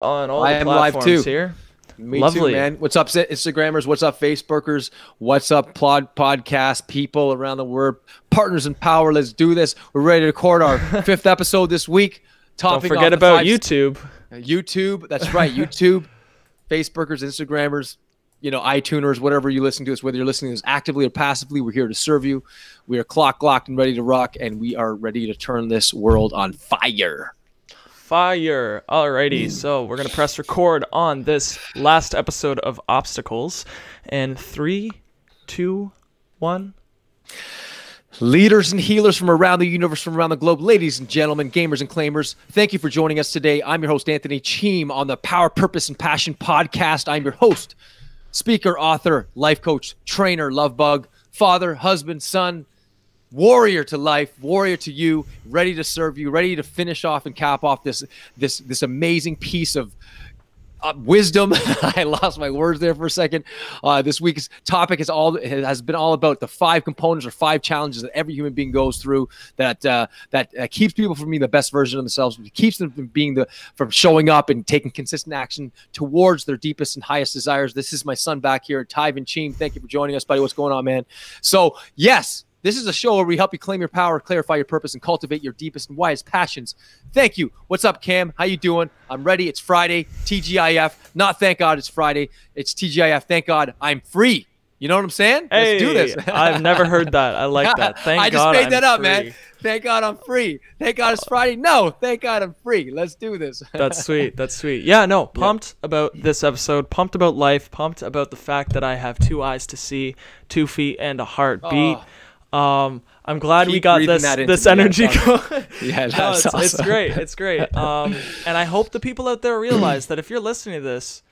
on all I the am live platforms too. here. Me too, Lovely. man. What's up, Instagrammers? What's up, Facebookers? What's up, podcast people around the world? Partners in power. Let's do this. We're ready to record our fifth episode this week. Don't forget about YouTube. YouTube. That's right. YouTube, Facebookers, Instagrammers, iTuners, whatever you listen to us, whether you're listening to us actively or passively, we're here to serve you. We are clock locked and ready to rock, and we are ready to turn this world on fire. Fire. Alrighty, so we're going to press record on this last episode of Obstacles. And 3, 2, 1. Leaders and healers from around the universe, from around the globe, ladies and gentlemen, gamers and claimers, thank you for joining us today. I'm your host, Anthony Cheam, on the Power, Purpose, and Passion podcast. I'm your host, speaker, author, life coach, trainer, love bug, father, husband, son, warrior to life, warrior to you, ready to serve you, ready to finish off and cap off this amazing piece of wisdom. I lost my words there for a second. This week's topic has been all about the 5 components or 5 challenges that every human being goes through that keeps people from being the best version of themselves, keeps them from showing up and taking consistent action towards their deepest and highest desires. This is my son back here, Anthony Cheam. Thank you for joining us, buddy. What's going on, man? So yes, this is a show where we help you claim your power, clarify your purpose, and cultivate your deepest and widest passions. Thank you. What's up, Cam? How you doing? I'm ready. It's Friday. TGIF. Not thank God it's Friday. It's TGIF. Thank God I'm free. You know what I'm saying? Hey, let's do this. I've never heard that. I like that. Thank God I just made that up, free. man. Thank God I'm free. Thank God it's Friday. No, thank God I'm free. Let's do this. That's sweet. That's sweet. Yeah, no, pumped about this episode, pumped about life, pumped about the fact that I have 2 eyes to see, 2 feet, and a heartbeat. I'm glad we got this energy going. Yeah, that's awesome. It's great. It's great. And I hope the people out there realize that if you're listening to this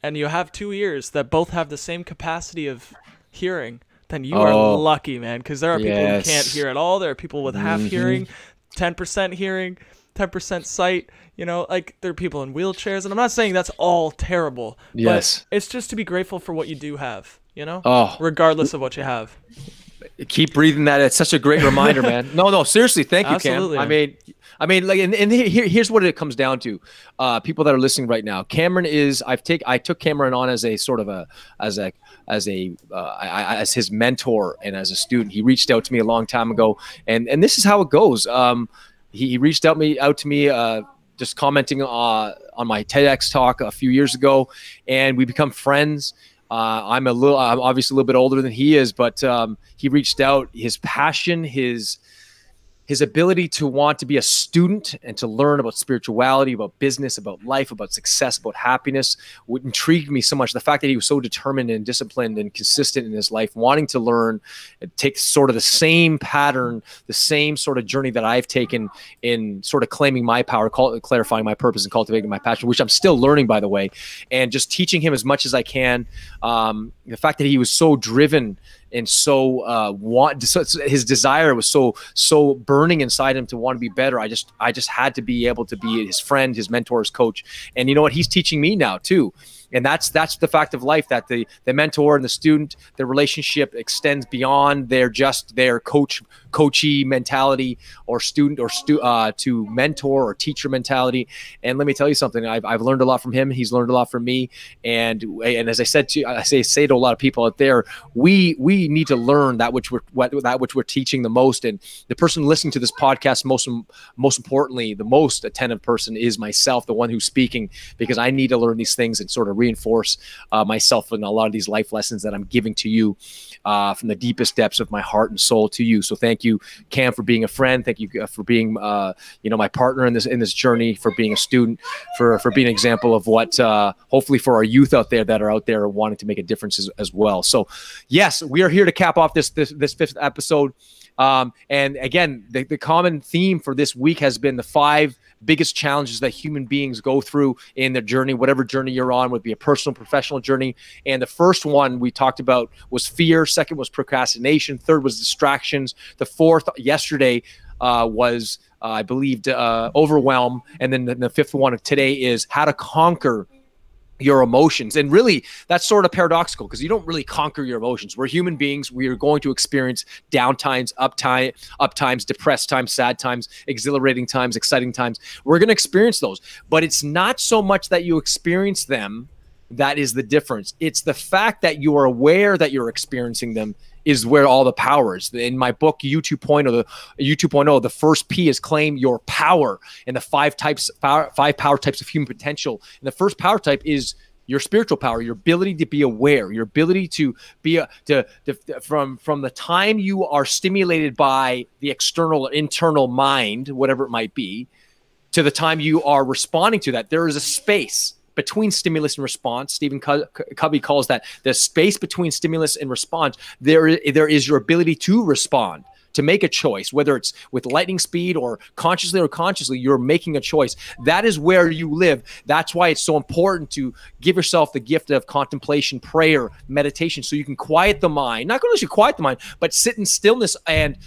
and you have 2 ears that both have the same capacity of hearing, then you are lucky, man, because there are people who can't hear at all. There are people with half hearing, 10% hearing, 10% sight. Like there are people in wheelchairs, and I'm not saying that's all terrible. Yes. But it's just to be grateful for what you do have, regardless of what you have. Keep breathing that. It's such a great reminder, man. No, seriously. Thank you, Absolutely, Cam. I mean, like, and here's what it comes down to. People that are listening right now, Cameron is. I took Cameron on as a sort of as his mentor and as a student. He reached out to me a long time ago, and this is how it goes. He reached out to me. Just commenting on my TEDx talk a few years ago, and we become friends. I'm obviously a little bit older than he is, but he reached out. His passion, his ability to want to be a student and to learn about spirituality, about business, about life, about success, about happiness, what intrigued me so much. The fact that he was so determined and disciplined and consistent in his life, wanting to learn and take sort of the same pattern, the same sort of journey that I've taken in sort of claiming my power, clarifying my purpose, and cultivating my passion, which I'm still learning, by the way, and just teaching him as much as I can. The fact that he was so driven and so his desire was so burning inside him to want to be better. I just had to be able to be his friend, his mentor, his coach. And you know what? He's teaching me now too. And that's the fact of life, that the mentor and the student, the relationship extends beyond their coachee mentality or student to mentor or teacher mentality. And let me tell you something, I've learned a lot from him. He's learned a lot from me. And as I said I say to a lot of people out there, we need to learn that which we're teaching the most. And the person listening to this podcast, most importantly, the most attentive person is myself, the one who's speaking, because I need to learn these things and sort of reinforce myself in a lot of these life lessons that I'm giving to you from the deepest depths of my heart and soul to you. So thank you, Cam, for being a friend. Thank you for being my partner in this journey, for being a student, for being an example of what hopefully for our youth out there that are out there wanting to make a difference as well. So yes, we are here to cap off this 5th episode. And again, the common theme for this week has been the 5 biggest challenges that human beings go through in their journey, whatever journey you're on, would be a personal, professional journey. And the first one we talked about was fear. Second was procrastination. Third was distractions. The fourth yesterday was, I believed, overwhelm. And then the 5th one of today is how to conquer your emotions. And really, that's sort of paradoxical because you don't really conquer your emotions. We're human beings. We are going to experience down times, up times, depressed times, sad times, exhilarating times, exciting times. We're going to experience those. But it's not so much that you experience them that is the difference. It's the fact that you are aware that you're experiencing them is where all the power is. In my book, U 2.0, the first P is claim your power, and the five power types of human potential. And the first power type is your spiritual power, your ability to be aware, your ability to be from the time you are stimulated by the external or internal mind, whatever it might be, to the time you are responding to that. There is a space between stimulus and response. Stephen Covey calls that the space between stimulus and response. There is your ability to respond, to make a choice, whether it's with lightning speed or consciously, you're making a choice. That is where you live. That's why it's so important to give yourself the gift of contemplation, prayer, meditation, so you can quiet the mind. Not only quiet the mind, but sit in stillness and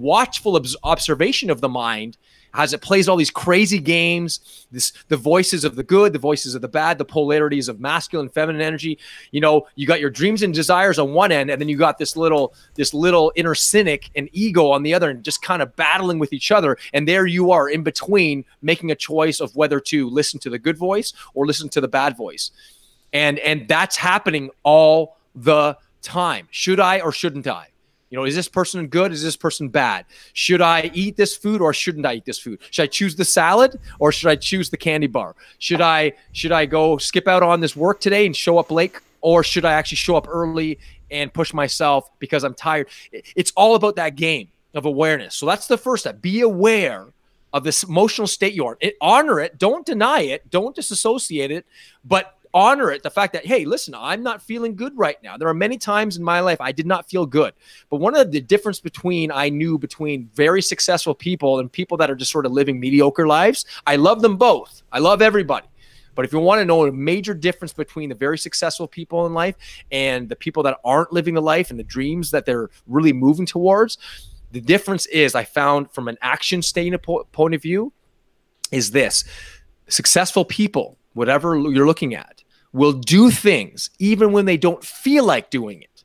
watchful observation of the mind as it plays all these crazy games, the voices of the good, the voices of the bad, the polarities of masculine, feminine energy. You know, you got your dreams and desires on one end, and then you got this little inner cynic and ego on the other, and just kind of battling with each other. And there you are in between, making a choice of whether to listen to the good voice or listen to the bad voice. And that's happening all the time. Should I or shouldn't I? You know, is this person good? Is this person bad? Should I eat this food or shouldn't I eat this food? Should I choose the salad or should I choose the candy bar? Should I go skip out on this work today and show up late, or should I actually show up early and push myself because I'm tired? It's all about that game of awareness. So that's the first step. Be aware of this emotional state you're in. Honor it. Don't deny it. Don't disassociate it, but honor it, the fact that, hey, listen, I'm not feeling good right now. There are many times in my life I did not feel good. But one of the difference between very successful people and people that are just sort of living mediocre lives, I love them both. I love everybody. But if you want to know a major difference between the very successful people in life and the people that aren't living the life and the dreams that they're really moving towards, the difference is, I found from an action point of view, is this: successful people, whatever you're looking at, will do things even when they don't feel like doing it.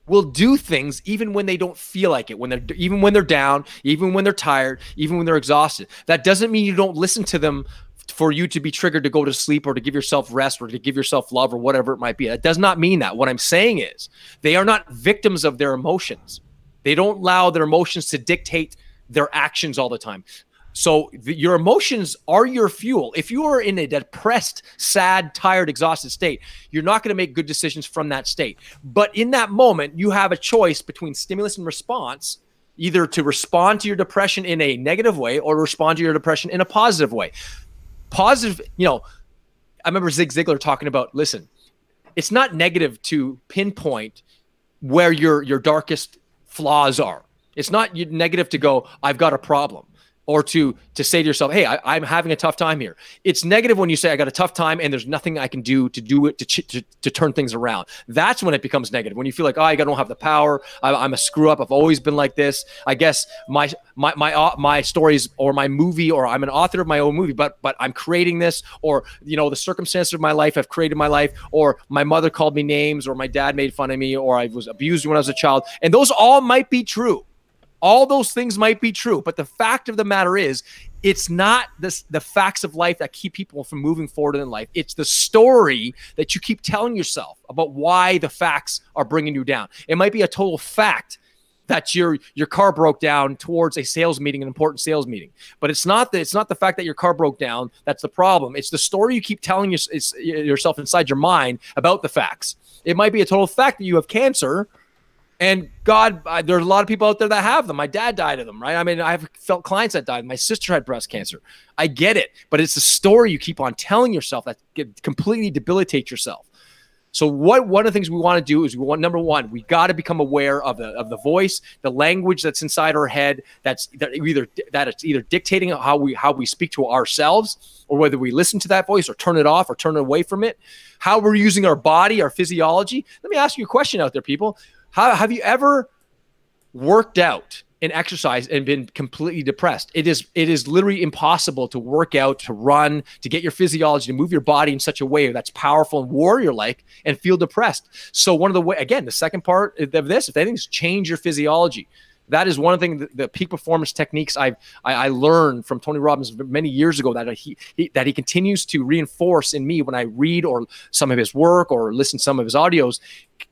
Will do things even when they don't feel like it, even when they're down, even when they're tired, even when they're exhausted. That doesn't mean you don't listen to them for you to be triggered to go to sleep or to give yourself rest or to give yourself love or whatever it might be. That does not mean that. What I'm saying is they are not victims of their emotions. They don't allow their emotions to dictate their actions all the time. So your emotions are your fuel. If you are in a depressed, sad, tired, exhausted state, you're not going to make good decisions from that state. But in that moment, you have a choice between stimulus and response, either to respond to your depression in a negative way or respond to your depression in a positive way. Positive, you know, I remember Zig Ziglar talking about, listen, it's not negative to pinpoint where your darkest flaws are. It's not negative to go, I've got a problem. Or to say to yourself, hey, I'm having a tough time here. It's negative when you say I got a tough time and there's nothing I can do to turn things around. That's when it becomes negative. When you feel like, oh, I don't have the power. I'm a screw up. I've always been like this. I guess my stories or my movie, or I'm an author of my own movie, but I'm creating this, or you know, the circumstances of my life have created my life, or my mother called me names, or my dad made fun of me, or I was abused when I was a child, and those all might be true. All those things might be true, but the fact of the matter is, it's not the facts of life that keep people from moving forward in life. It's the story that you keep telling yourself about why the facts are bringing you down. It might be a total fact that your car broke down towards a sales meeting, an important sales meeting, but it's not the fact that your car broke down that's the problem. It's the story you keep telling yourself inside your mind about the facts. It might be a total fact that you have cancer. And God, there's a lot of people out there that have them. My dad died of them, right? I mean, I've felt clients that died. My sister had breast cancer. I get it, but it's a story you keep on telling yourself that completely debilitates yourself. So one of the things we want to do is number one, we got to become aware of the voice, the language that's inside our head. That it's either dictating how we speak to ourselves, or whether we listen to that voice or turn it off or turn away from it. How we're using our body, our physiology. Let me ask you a question out there, people. Have you ever worked out and exercise and been completely depressed. It is literally impossible to work out, to run, to get your physiology, to move your body in such a way that's powerful and warrior-like and feel depressed. So one of the way, again, the second part of this, if anything, is change your physiology. That is one of the things, the peak performance techniques I learned from Tony Robbins many years ago that he continues to reinforce in me when I read or some of his work or listen to some of his audios.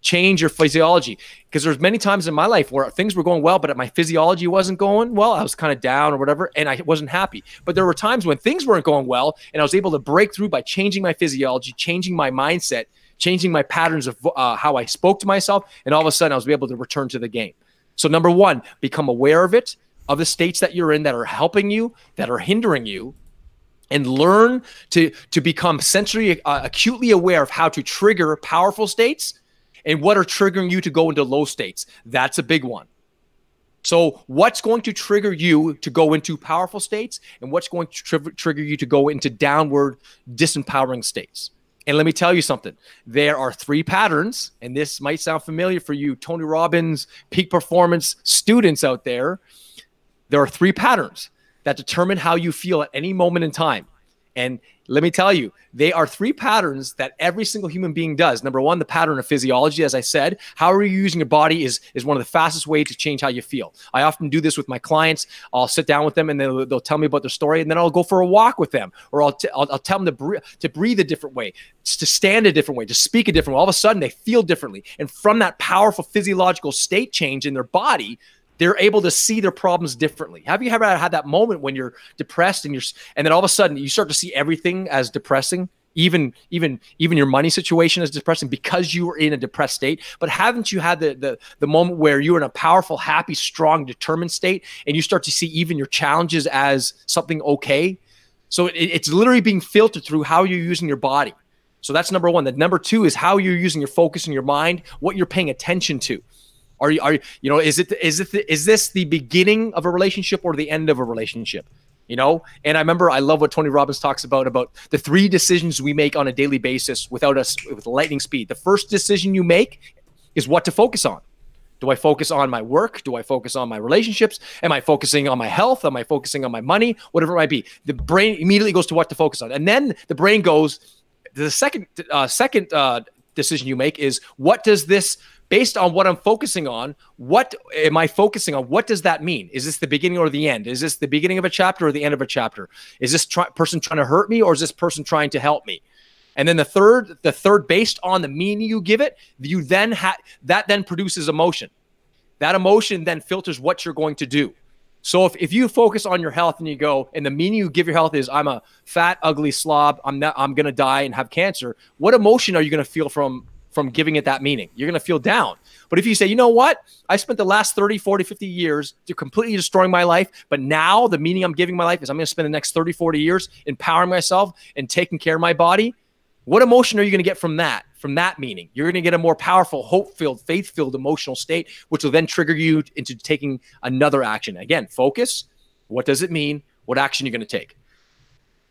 Change your physiology, because there's many times in my life where things were going well, but my physiology wasn't going well. I was kind of down or whatever, and I wasn't happy. But there were times when things weren't going well, and I was able to break through by changing my physiology, changing my mindset, changing my patterns of how I spoke to myself, and all of a sudden I was able to return to the game. So number one, become aware of it, of the states that you're in that are helping you, that are hindering you, and learn to become sensory, acutely aware of how to trigger powerful states and what are triggering you to go into low states. That's a big one. So what's going to trigger you to go into powerful states, and what's going to trigger you to go into downward disempowering states? And let me tell you something. There are 3 patterns, and this might sound familiar for you Tony Robbins peak performance students out there. There are 3 patterns that determine how you feel at any moment in time. And let me tell you, they are 3 patterns that every single human being does. Number one, the pattern of physiology, as I said. How are you using your body is one of the fastest ways to change how you feel. I often do this with my clients. I'll sit down with them and they'll tell me about their story, and then I'll go for a walk with them, or I'll tell them to breathe a different way, to stand a different way, to speak a different way. All of a sudden, they feel differently. And from that powerful physiological state change in their body, they're able to see their problems differently. Have you ever had that moment when you're depressed and then all of a sudden you start to see everything as depressing, even your money situation as depressing because you were in a depressed state? But haven't you had the moment where you're in a powerful, happy, strong, determined state, and you start to see even your challenges as something okay? So it's literally being filtered through how you're using your body. So that's number one. The number 2 is how you're using your focus and your mind, what you're paying attention to. Is this the beginning of a relationship or the end of a relationship? And I love what Tony Robbins talks about the 3 decisions we make on a daily basis with lightning speed. The first decision you make is what to focus on. Do I focus on my work? Do I focus on my relationships? Am I focusing on my health? Am I focusing on my money? Whatever it might be. The brain immediately goes to what to focus on. And then the brain goes, the second decision you make is, what does this, based on what I'm focusing on, what am I focusing on? What does that mean? Is this the beginning or the end? Is this the beginning of a chapter or the end of a chapter? Is this person trying to hurt me, or is this person trying to help me? And then the third, based on the meaning you give it, you then that then produces emotion. That emotion then filters what you're going to do. So if you focus on your health and you go, and the meaning you give your health is, I'm a fat, ugly slob, I'm going to die and have cancer, what emotion are you going to feel from giving it that meaning? You're going to feel down. But if you say, you know what? I spent the last 30, 40, 50 years completely destroying my life, but now the meaning I'm giving my life is I'm going to spend the next 30, 40 years empowering myself and taking care of my body. What emotion are you going to get from that meaning? You're going to get a more powerful, hope-filled, faith-filled emotional state, which will then trigger you into taking another action. Again, focus. What does it mean? What action you're going to take?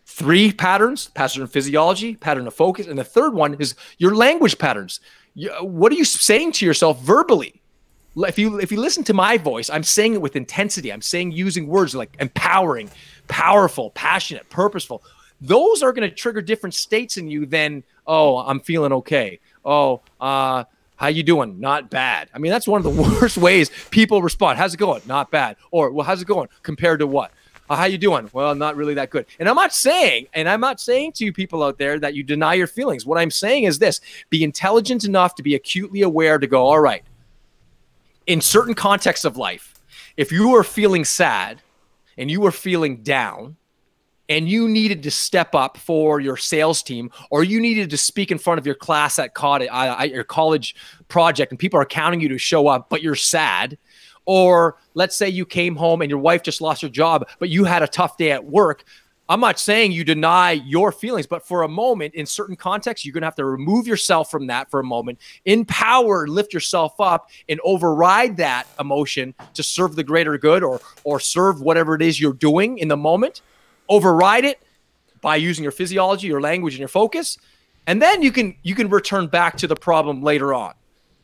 3 patterns: pattern of physiology, pattern of focus, and the third one is your language patterns. What are you saying to yourself verbally? If you listen to my voice, I'm saying it with intensity. I'm saying using words like empowering, powerful, passionate, purposeful. Those are going to trigger different states in you than, oh, I'm feeling okay. Oh, how you doing? Not bad. I mean, that's one of the worst ways people respond. How's it going? Not bad. Or, well, how's it going? Compared to what? How you doing? Well, not really that good. And I'm not saying to you people out there that you deny your feelings. What I'm saying is this: be intelligent enough to be acutely aware to go, all right, in certain contexts of life, if you were feeling sad and you were feeling down and you needed to step up for your sales team, or you needed to speak in front of your class at your college project and people are counting you to show up, but you're sad. Or let's say you came home and your wife just lost her job, but you had a tough day at work. I'm not saying you deny your feelings, but for a moment, in certain contexts, you're going to have to remove yourself from that for a moment, empower, lift yourself up, and override that emotion to serve the greater good, or serve whatever it is you're doing in the moment. Override it by using your physiology, your language, and your focus. And then you can return back to the problem later on,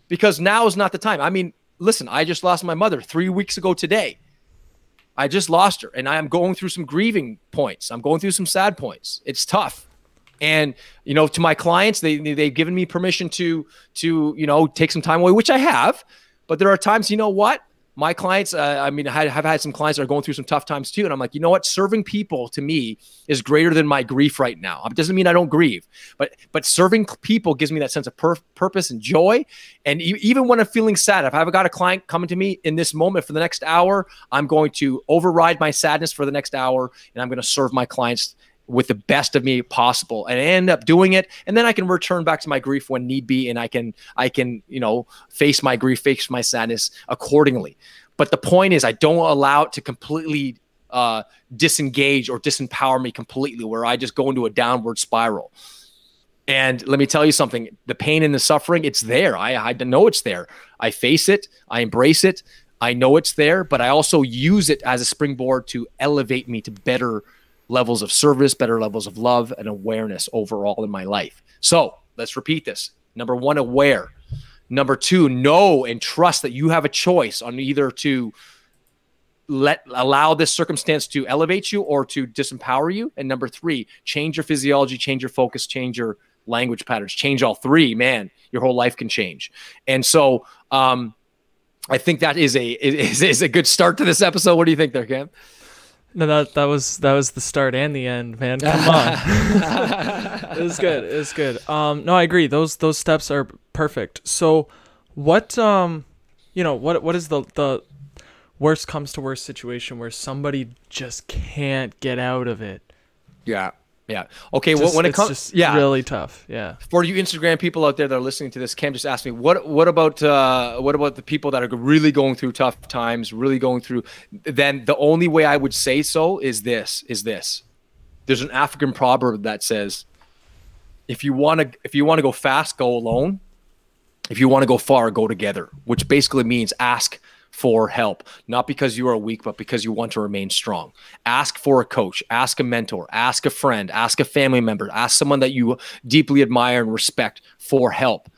because now is not the time. I mean, listen, I just lost my mother 3 weeks ago today. I just lost her, and I am going through some grieving points. I'm going through some sad points. It's tough. And, you know, to my clients, they've given me permission to, you know, take some time away, which I have. But there are times, you know what? My clients, I mean, I have had some clients that are going through some tough times too. And I'm like, you know what? Serving people to me is greater than my grief right now. It doesn't mean I don't grieve, but serving people gives me that sense of purpose and joy. And even when I'm feeling sad, if I've got a client coming to me in this moment for the next hour, I'm going to override my sadness for the next hour, and I'm going to serve my clients with the best of me possible, and I end up doing it. And then I can return back to my grief when need be. And I can, you know, face my grief, face my sadness accordingly. But the point is, I don't allow it to completely disengage or disempower me completely, where I just go into a downward spiral. And let me tell you something, the pain and the suffering, it's there. I know it's there. I face it. I embrace it. I know it's there, but I also use it as a springboard to elevate me to better levels of service, better levels of love and awareness overall in my life. So let's repeat this. Number 1, aware. Number 2, know and trust that you have a choice on either to allow this circumstance to elevate you or to disempower you. And number 3, change your physiology, change your focus, change your language patterns, change all 3, man, your whole life can change. And so I think that is a good start to this episode. What do you think there, Cam? No, that was the start and the end, man. Come on. It was good. It was good. No, I agree. Those steps are perfect. So what you know, what is the worst comes to worst situation where somebody just can't get out of it? Yeah. Yeah. Okay. Well, when it comes, yeah, really tough. Yeah. For you Instagram people out there that are listening to this, Cam just asked me, what about the people that are really going through tough times, really going through? Then the only way I would say so is this. There's an African proverb that says, if you want to go fast, go alone. If you want to go far, go together. Which basically means ask for help, not because you are weak, but because you want to remain strong. Ask for a coach, ask a mentor, ask a friend, ask a family member, ask someone that you deeply admire and respect for help.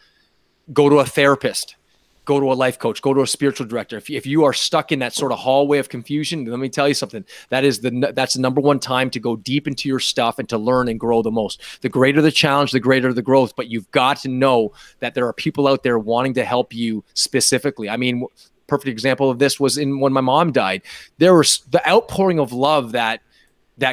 Go to a therapist, go to a life coach, go to a spiritual director. If you are stuck in that sort of hallway of confusion, let me tell you something. That's the number 1 time to go deep into your stuff and to learn and grow the most. The greater the challenge, the greater the growth. But you've got to know that there are people out there wanting to help you specifically. I mean, perfect example of this was when my mom died. There was the outpouring of love that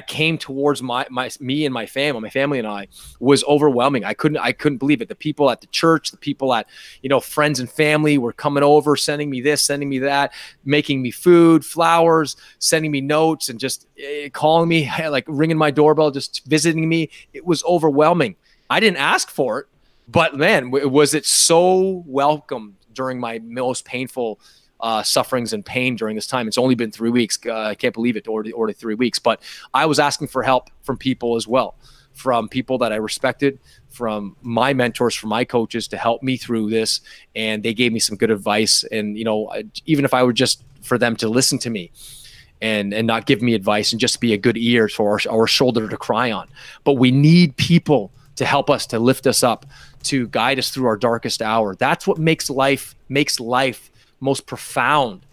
came towards me and my family and I was overwhelming. I couldn't believe it. The people at the church, the people at, you know, friends and family were coming over, sending me this, sending me that, making me food, flowers, sending me notes, and just calling me, like ringing my doorbell, just visiting me. It was overwhelming. I didn't ask for it, but man, was it so welcome during my most painful sufferings and pain during this time. It's only been 3 weeks. I can't believe it, already 3 weeks. But I was asking for help from people as well, from people that I respected, from my mentors, from my coaches to help me through this. And they gave me some good advice. And, you know, even if I were just for them to listen to me and not give me advice and just be a good ear for our shoulder to cry on. But we need people to help us, to lift us up, to guide us through our darkest hour. That's what makes life most profound,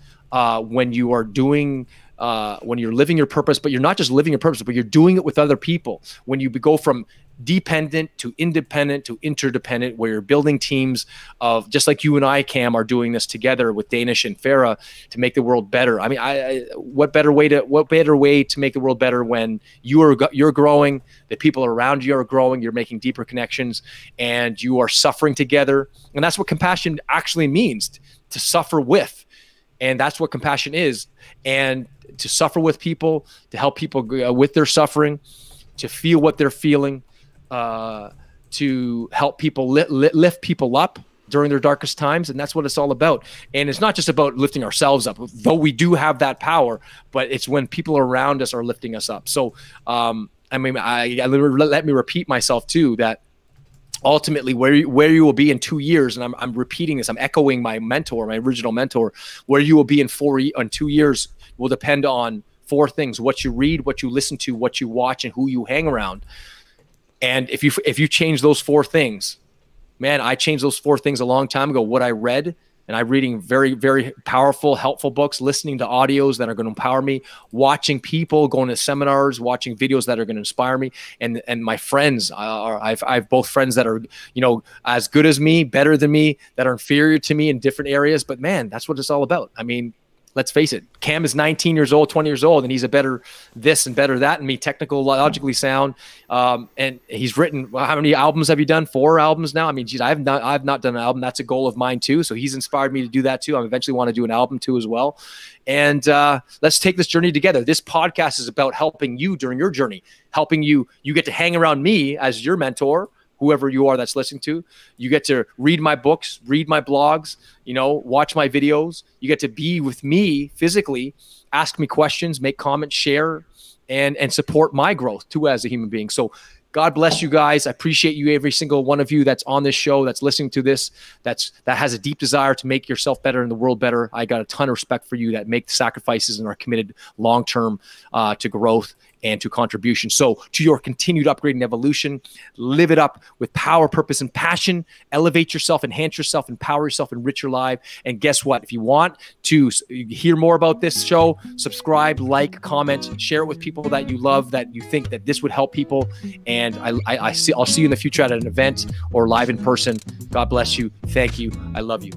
when you are doing, when you're living your purpose, but you're not just living your purpose, but you're doing it with other people. When you go from dependent to independent to interdependent, where you're building teams of, just like you and I, Cam, are doing this together with Danish and Farah to make the world better. I mean, what better way to make the world better when you're growing, the people around you are growing, you're making deeper connections, and you are suffering together. And that's what compassion actually means, to suffer with. And that's what compassion is. And to suffer with people, to help people with their suffering, to feel what they're feeling, to help people lift people up during their darkest times. And that's what it's all about. And it's not just about lifting ourselves up, though we do have that power, but it's when people around us are lifting us up. So, I mean, let me repeat myself too, that ultimately where you will be in 2 years, and I'm repeating this, I'm echoing my original mentor, where you will be in 2 years will depend on 4 things: what you read, what you listen to, what you watch, and who you hang around. And if you change those 4 things, man, I changed those 4 things a long time ago. What I read, and I'm reading very, very powerful, helpful books, listening to audios that are going to empower me, watching people, going to seminars, watching videos that are going to inspire me. And my friends, I have both friends that are, you know, as good as me, better than me, that are inferior to me in different areas. But man, that's what it's all about. I mean, let's face it, Cam is 19 years old, 20 years old, and he's a better this and better that than me, technologically sound. And he's written, well, how many albums have you done? 4 albums now? I mean, geez, I've not done an album. That's a goal of mine too. So he's inspired me to do that too. I eventually want to do an album too as well. And let's take this journey together. This podcast is about helping you during your journey, helping you. You get to hang around me as your mentor, whoever you are that's listening to. You get to read my books, read my blogs, you know, watch my videos. You get to be with me physically, ask me questions, make comments, share, and support my growth too as a human being. So God bless you guys. I appreciate you, every single one of you that's on this show, that's listening to this, that has a deep desire to make yourself better and the world better. I got a ton of respect for you that make the sacrifices and are committed long-term to growth and to contribution. So to your continued upgrade and evolution, live it up with power, purpose, and passion. Elevate yourself, enhance yourself, empower yourself, enrich your life. And guess what? If you want to hear more about this show, subscribe, like, comment, share it with people that you love, that you think that this would help people. And I'll see you in the future at an event or live in person. God bless you. Thank you. I love you.